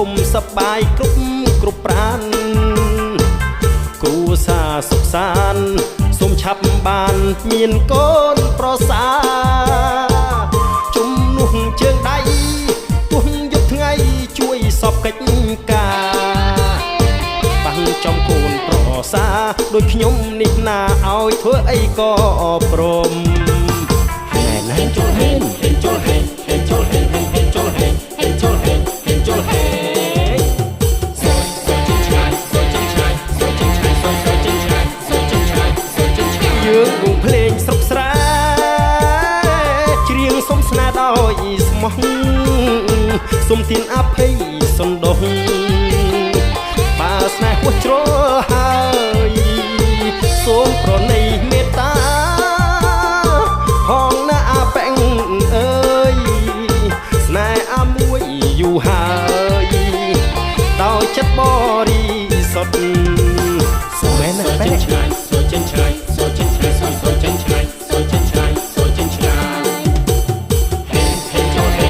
ុំសប្បាយគ្រប់ប្រានគ្រួសារសុខសាន្តសូមឆាប់បានមានកូនប្រសាជំនួសជើងដៃទោះយប់ថ្ងៃជួយសពកិច្ចការបាំងចំកូនប្រសាដូចខ្ញុំនេះណាឲ្យធ្វើអីក៏ព្រមហេណែចូលហេនចូលហេនចូលហេនចូលហេនចូលហេនចូលហេនយើងវងភ្លេងស្រុកស្រែច្រៀងសុំស្នេហ៍ដោយស្មោះសុំទានអភ័យសន្តោសបើស្នេហ៍ហួសជ្រុលហើយសូមប្រណីមេត្តាហងណាអាប៉ែងអើយស្នេហ៍អាមួយយូរហើយដោយចិត្តបរិសុទ្ធមែនណាប៉ែង